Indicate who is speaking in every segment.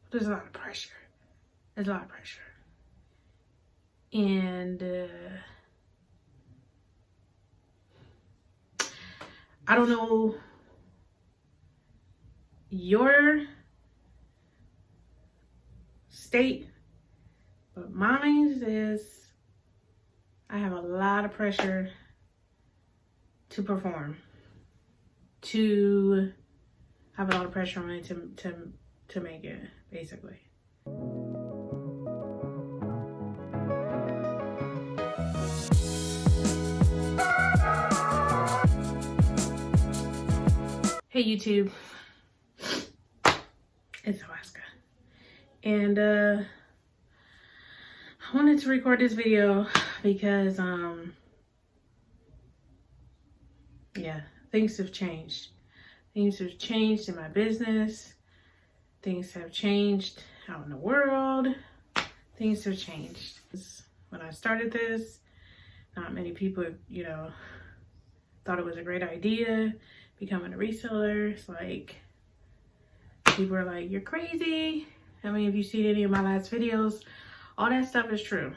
Speaker 1: There's a lot of pressure. There's a lot of pressure. And I don't know your state, but mine is I have a lot of pressure to perform, to have a lot of pressure on it to make it, basically. Hey YouTube, it's Alaska, and I wanted to record this video because yeah, things have changed. Things have changed in my business. Things have changed out in the world. Things have changed. When I started this, not many people, you know, thought it was a great idea becoming a reseller. It's like, people are like, you're crazy. I mean, if you see any of my last videos, all that stuff is true.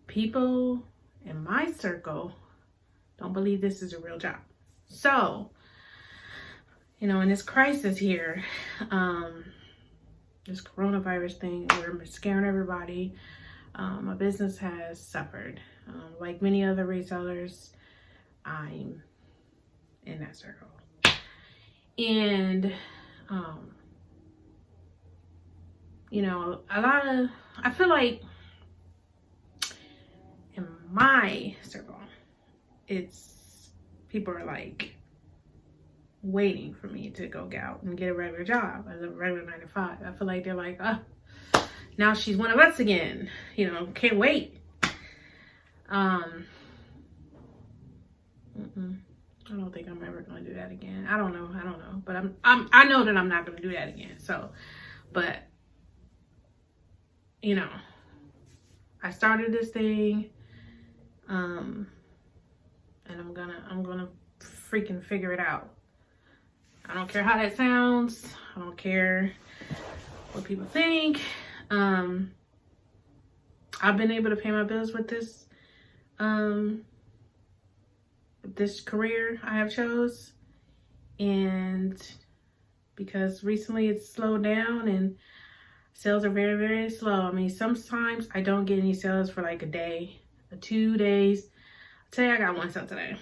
Speaker 1: People in my circle don't believe this is a real job. So, you know, in this crisis here, this coronavirus thing, we're scaring everybody. My business has suffered. Like many other resellers, I'm in that circle. And, you know, I feel like in my circle, people are like waiting for me to go out and get a regular job as a regular 9 to 5. I feel like they're like, oh, now she's one of us again. You know, can't wait. I don't think I'm ever gonna do that again. I don't know, but I know that I'm not gonna do that again. So, but you know, I started this thing, and I'm gonna freaking figure it out. I don't care how that sounds. I don't care what people think. I've been able to pay my bills with this career I have chose, and because recently it's slowed down and sales are very, very slow. I mean, sometimes I don't get any sales for like a day or 2 days. Today I got one sale today,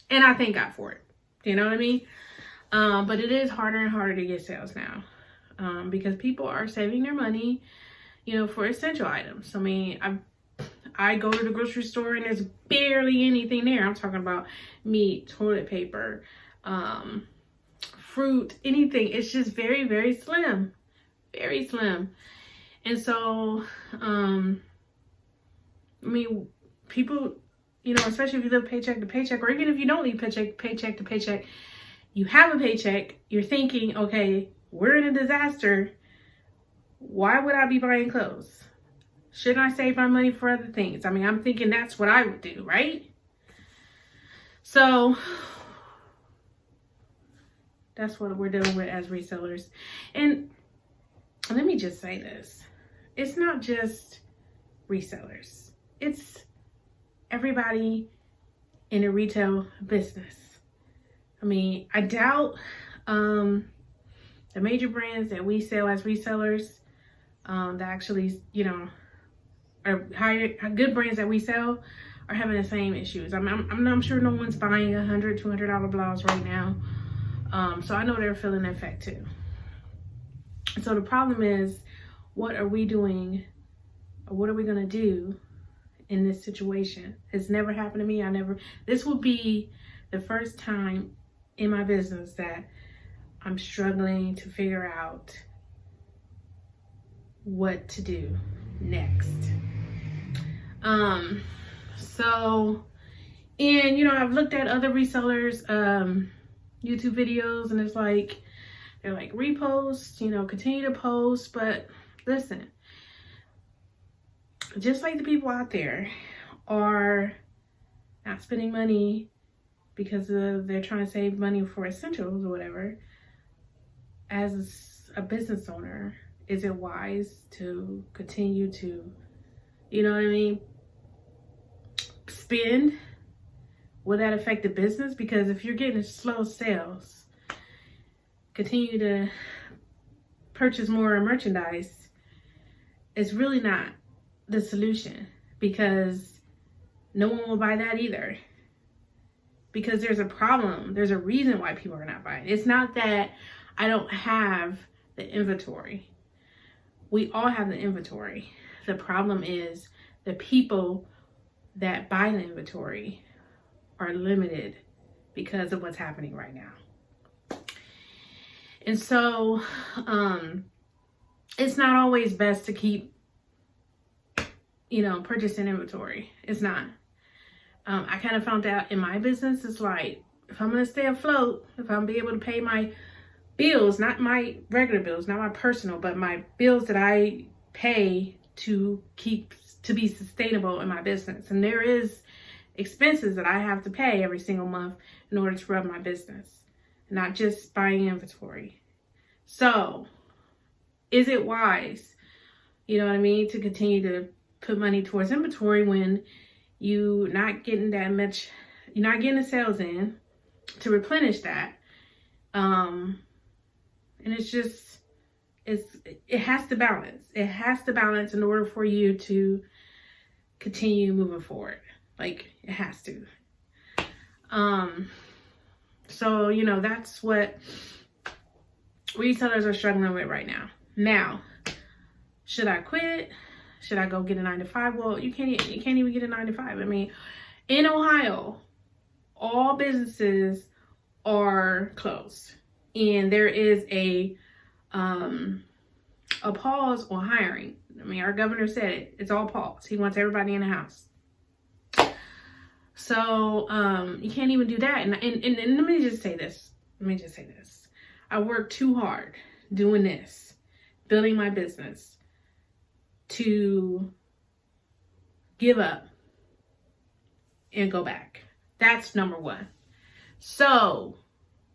Speaker 1: and I thank God for it. You know what I mean? But it is harder and harder to get sales now, because people are saving their money, you know, for essential items. I mean, I go to the grocery store and there's barely anything there. I'm talking about meat, toilet paper, fruit, anything. It's just very, very slim, very slim. And so, I mean, people, you know, especially if you live paycheck to paycheck, or even if you don't live paycheck to paycheck, you have a paycheck, you're thinking, okay, we're in a disaster. Why would I be buying clothes? Shouldn't I save my money for other things? I mean, I'm thinking that's what I would do, right? So that's what we're dealing with as resellers. And let me just say this. It's not just resellers. It's everybody in a retail business. I mean, I doubt the major brands that we sell as resellers, that actually, you know, are good brands that we sell, are having the same issues. I'm sure no one's buying $100, $200 blouse right now. So I know they're feeling the effect too. So the problem is, what are we doing, or what are we gonna do in this situation? It's never happened to me. This will be the first time in my business that I'm struggling to figure out what to do next. So, and you know, I've looked at other resellers YouTube videos, and it's like, they're like, repost, you know, continue to post. But listen, just like the people out there are not spending money because they're trying to save money for essentials or whatever, as a business owner, is it wise to continue to, you know what I mean, spend? Will that affect the business? Because if you're getting slow sales, continue to purchase more merchandise, it's really not the solution, because no one will buy that either. Because there's a problem. There's a reason why people are not buying. It's not that I don't have the inventory. We all have the inventory. The problem is the people that buy the inventory are limited because of what's happening right now. And so it's not always best to keep, purchasing inventory. It's not. I kind of found out in my business, it's like, if I'm going to stay afloat, if I'm be able to pay my bills, not my regular bills, not my personal, but my bills that I pay to be sustainable in my business. And there is expenses that I have to pay every single month in order to run my business, not just buying inventory. So is it wise, to continue to put money towards inventory when you're not getting the sales in to replenish that? And it has to balance. It has to balance in order for you to continue moving forward. Like, it has to. So, that's what resellers are struggling with right now. Now, should I quit? Should I go get a 9-to-5? Well, you can't even get a 9-to-5. I mean, in Ohio, all businesses are closed, and there is a pause on hiring. I mean, our governor said it. It's all pause. He wants everybody in the house. So you can't even do that. And let me just say this. I worked too hard doing this, building my business, to give up and go back. That's number one. So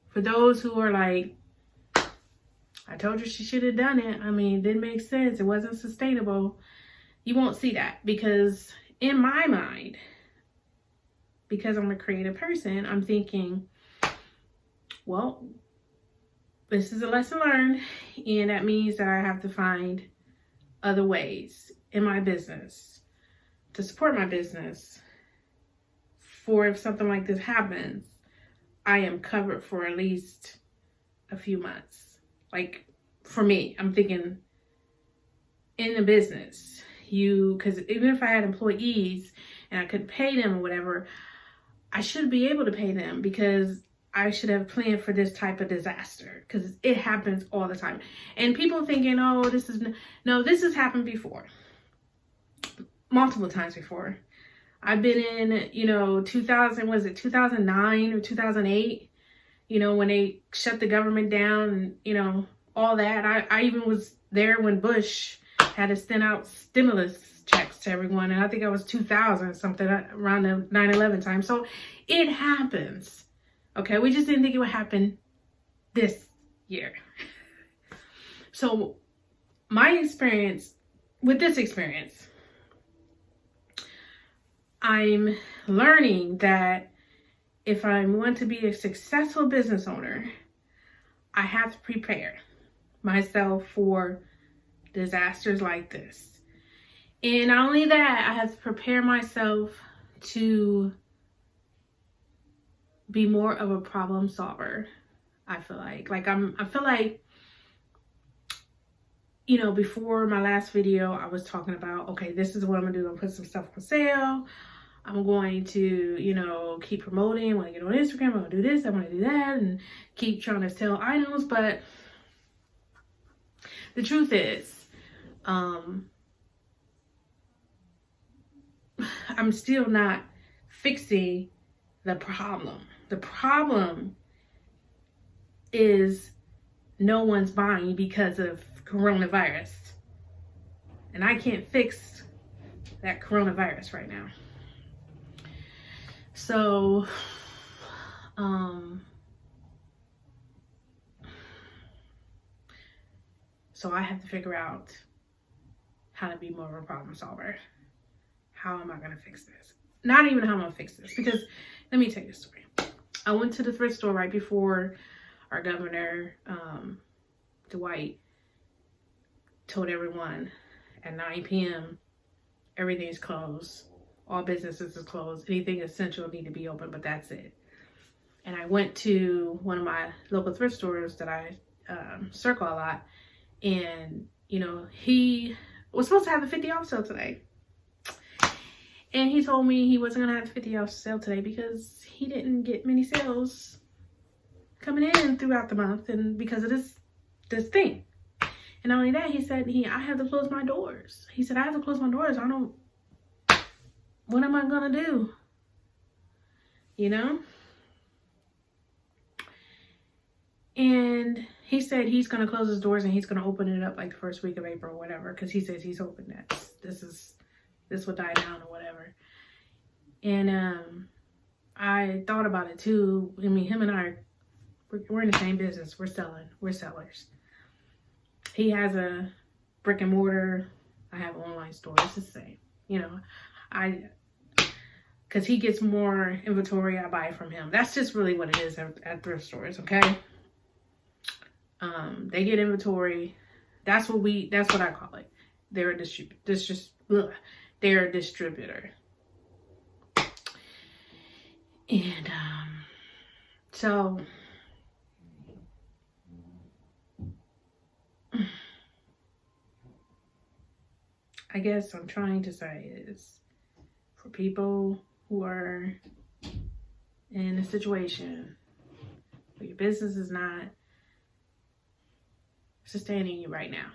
Speaker 1: for those who are like, I told her she should have done it. I mean, it didn't make sense. It wasn't sustainable. You won't see that, because in my mind, because I'm a creative person, I'm thinking, well, this is a lesson learned, and that means that I have to find other ways in my business to support my business, for if something like this happens, I am covered for at least a few months. Like, for me, I'm thinking in the business, because even if I had employees and I could pay them or whatever, I should be able to pay them, because I should have planned for this type of disaster, because it happens all the time. And people thinking, oh, this has happened before. Multiple times before. I've been in, 2009 or 2008, when they shut the government down and, all that. I even was there when Bush had to send out stimulus checks to everyone. And I think I was 2000 something, around the 9/11 time. So it happens. Okay, we just didn't think it would happen this year. So my experience, I'm learning that if I want to be a successful business owner, I have to prepare myself for disasters like this. And not only that, I have to prepare myself to be more of a problem solver. I feel like before my last video, I was talking about, okay, this is what I'm gonna do. I'm gonna put some stuff on sale. I'm going to, keep promoting. When I get on Instagram, I'm gonna do this, I'm gonna do that, and keep trying to sell items. But the truth is, I'm still not fixing the problem. The problem is no one's buying because of coronavirus. And I can't fix that coronavirus right now. So, So I have to figure out how to be more of a problem solver. How am I going to fix this? Not even how I'm going to fix this, because let me tell you a story. I went to the thrift store right before our governor, Dwight, told everyone at 9 p.m. everything's closed. All businesses is closed. Anything essential need to be open, but that's it. And I went to one of my local thrift stores that I circle a lot. And, you know, he was supposed to have the 50% off sale today. And he told me he wasn't going to have the 50% off sale today because he didn't get many sales coming in throughout the month, and because of this thing. And not only that, he said, I have to close my doors. He said, I have to close my doors. What am I going to do? You know? And he said he's going to close his doors and he's going to open it up like the first week of April or whatever, because he says he's hoping that this will die down or whatever. And I thought about it too. I mean, him and I, we're in the same business. We're sellers. He has a brick and mortar. I have an online store. It's the same. You know, because he gets more inventory, I buy from him. That's just really what it is at thrift stores, okay? They get inventory. That's what I call it. They're a they're a distributor. And so I guess I'm trying to say is, for people who are in a situation where your business is not sustaining you right now,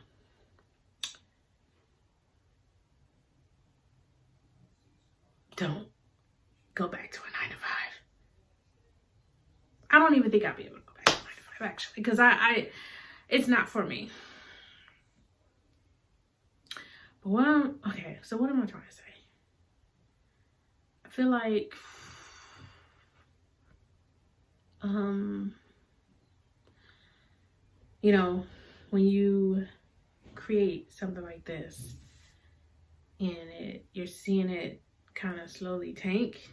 Speaker 1: don't go back to a 9 to 5. I don't even think I'll be able to go back to 9 to 5 actually, because it's not for me. But what am I trying to say? I feel like you know, when you create something like this and you're seeing it kind of slowly tank,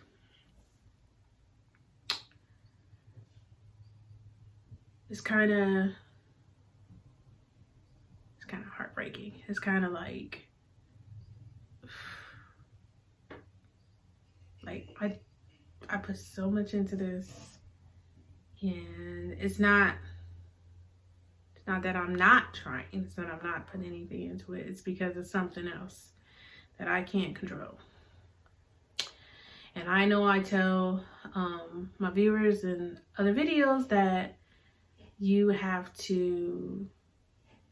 Speaker 1: it's kind of heartbreaking. It's kind of like I put so much into this, and it's not that I'm not trying. It's that I'm not putting anything into it. It's because it's something else that I can't control. And I know I tell my viewers in other videos that you have to,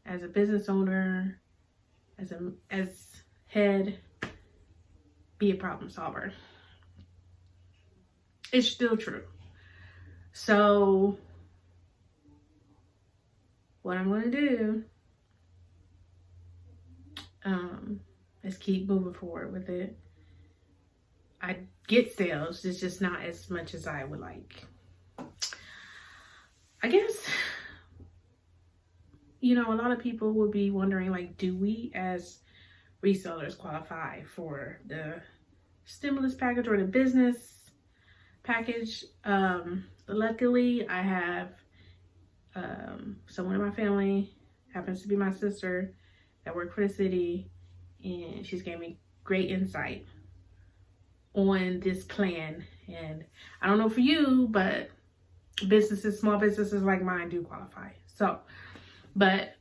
Speaker 1: as a business owner, as head, be a problem solver. It's still true. So what I'm going to do is keep moving forward with it. I get sales, it's just not as much as I would like. I guess, you know, a lot of people would be wondering, like, do we as resellers qualify for the stimulus package or the business package? Luckily, I have someone in my family, happens to be my sister, that worked for the city, and she's gave me great insight on this plan. And I don't know for you, but small businesses like mine do qualify. So, but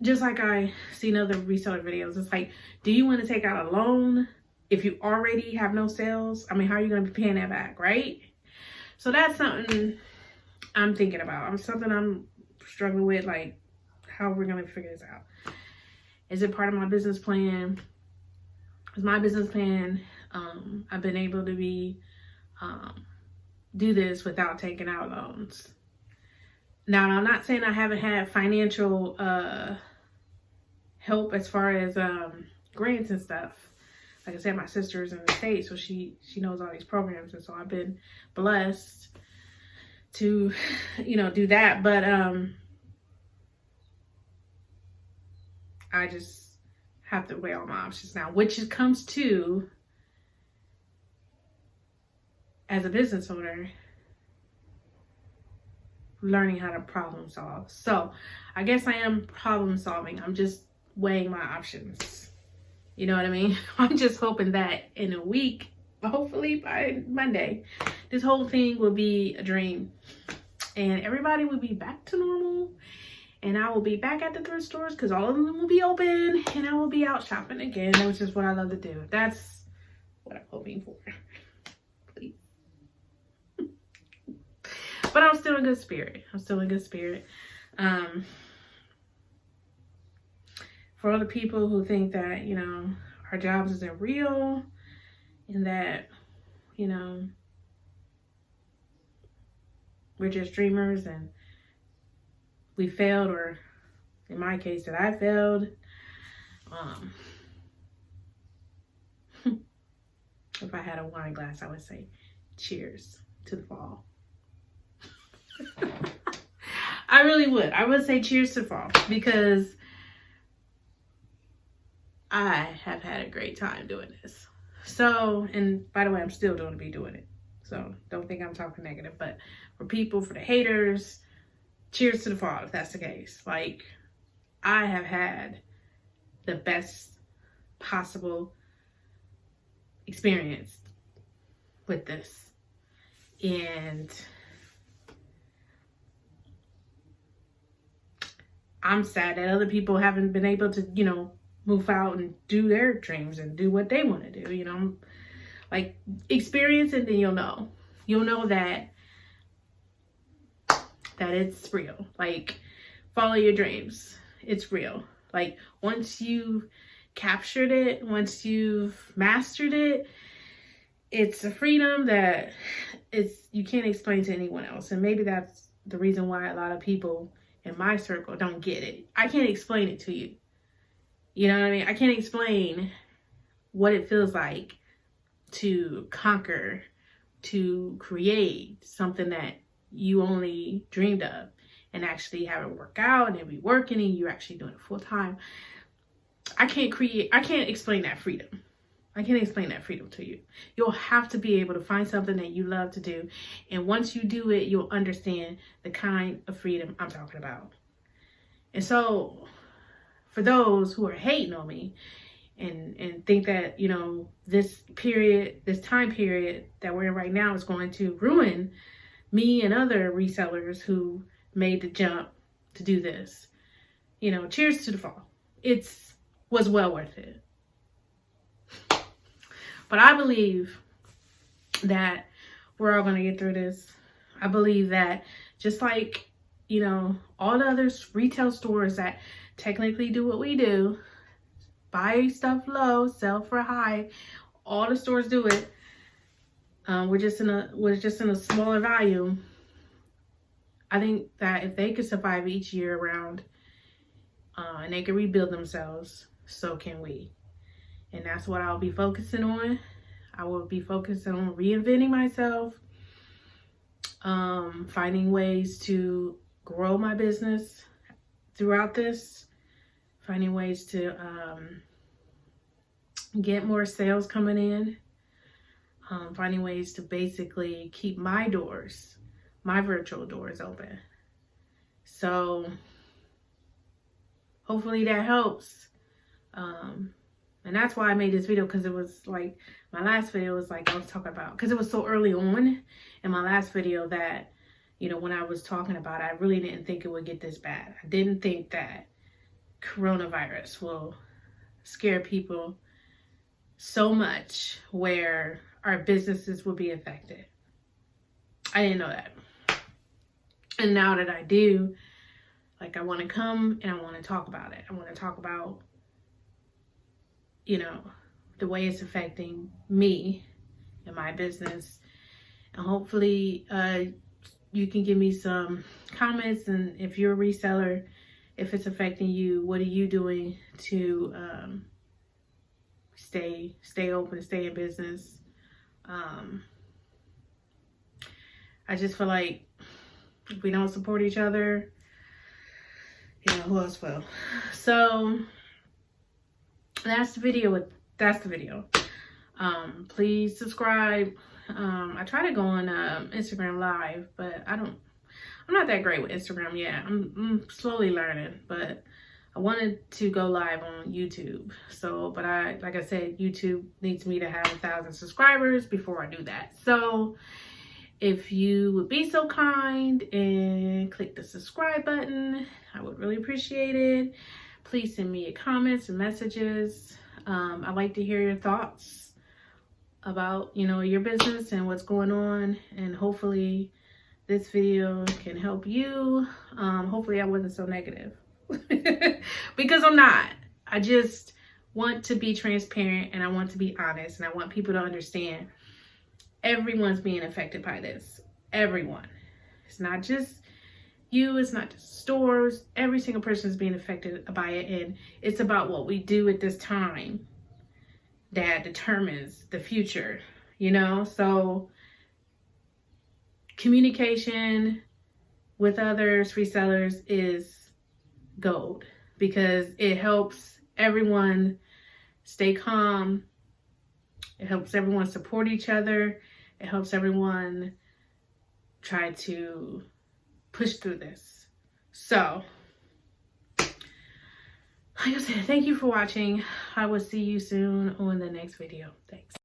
Speaker 1: just like I seen other reseller videos, it's like, do you want to take out a loan if you already have no sales? I mean, how are you going to be paying that back, right? So that's something I'm thinking about. Something I'm struggling with, like how we're going to figure this out. Is it part of my business plan? Is my business plan, I've been able to do this without taking out loans. Now, I'm not saying I haven't had financial help as far as grants and stuff. Like I said, my sister's in the States, so she knows all these programs, and so I've been blessed to, you know, do that. But I just have to weigh all my options now, which it comes to, as a business owner, learning how to problem solve. So I guess I am problem solving. I'm just weighing my options. You know what I mean? I'm just hoping that in a week, hopefully by Monday, this whole thing will be a dream and everybody will be back to normal, and I will be back at the thrift stores because all of them will be open, and I will be out shopping again, which is what I love to do. That's what I'm hoping for. Please. But I'm still in good spirit. For all the people who think that, you know, our jobs isn't real and that, you know, we're just dreamers and we failed, or in my case that I failed. If I had a wine glass, I would say cheers to the fall. I really would. I would say cheers to the fall because I have had a great time doing this. So, and by the way, I'm still going to be doing it. So don't think I'm talking negative, but for people, for the haters, cheers to the fall if that's the case. Like, I have had the best possible experience with this. And I'm sad that other people haven't been able to, you know, move out and do their dreams and do what they want to do, you know. Like, experience it, then you'll know. You'll know that it's real. Like, follow your dreams. It's real. Like, once you've captured it, once you've mastered it, it's a freedom that you can't explain to anyone else. And maybe that's the reason why a lot of people in my circle don't get it. I can't explain it to you. You know what I mean? I can't explain what it feels like to conquer, to create something that you only dreamed of and actually have it work out and it be working and you're actually doing it full time. I can't explain that freedom. I can't explain that freedom to you. You'll have to be able to find something that you love to do. And once you do it, you'll understand the kind of freedom I'm talking about. And so for those who are hating on me and think that, you know, this time period that we're in right now is going to ruin me and other resellers who made the jump to do this, you know, cheers to the fall. It was well worth it. But I believe that we're all going to get through this. I believe that just like, you know, all the other retail stores that technically do what we do, buy stuff low, sell for high, all the stores do it. We're just in a smaller volume. I think that if they could survive each year around and they can rebuild themselves, so can we. And that's what I'll be focusing on. I will be focusing on reinventing myself, finding ways to grow my business throughout this, finding ways to get more sales coming in, finding ways to basically keep my doors, my virtual doors open. So hopefully that helps. And that's why I made this video, because it was like, my last video was like, I was talking about, because it was so early on in my last video that, you know, when I was talking about it, I really didn't think it would get this bad. I didn't think that coronavirus will scare people so much where our businesses will be affected. I didn't know that. And now that I do, like, I want to come and I want to talk about it. I want to talk about, you know, the way it's affecting me and my business. And hopefully you can give me some comments, and if you're a reseller, if it's affecting you, what are you doing to stay open, stay in business? I just feel like if we don't support each other, you know, who else will? So that's the video. Please subscribe. I try to go on Instagram Live, but I'm not that great with Instagram yet. I'm slowly learning, but I wanted to go live on YouTube. So, but like I said, YouTube needs me to have 1,000 subscribers before I do that. So if you would be so kind and click the subscribe button, I would really appreciate it. Please send me your comments and messages. I'd like to hear your thoughts about, your business and what's going on. And hopefully this video can help you. Hopefully I wasn't so negative. Because I'm not. I just want to be transparent, and I want to be honest, and I want people to understand everyone's being affected by this. Everyone. It's not just you, it's not just stores. Every single person is being affected by it, and it's about what we do at this time that determines the future, So communication with others, resellers, is gold, because it helps everyone stay calm. It helps everyone support each other. It helps everyone try to push through this. So, like I said, thank you for watching. I will see you soon on the next video. Thanks.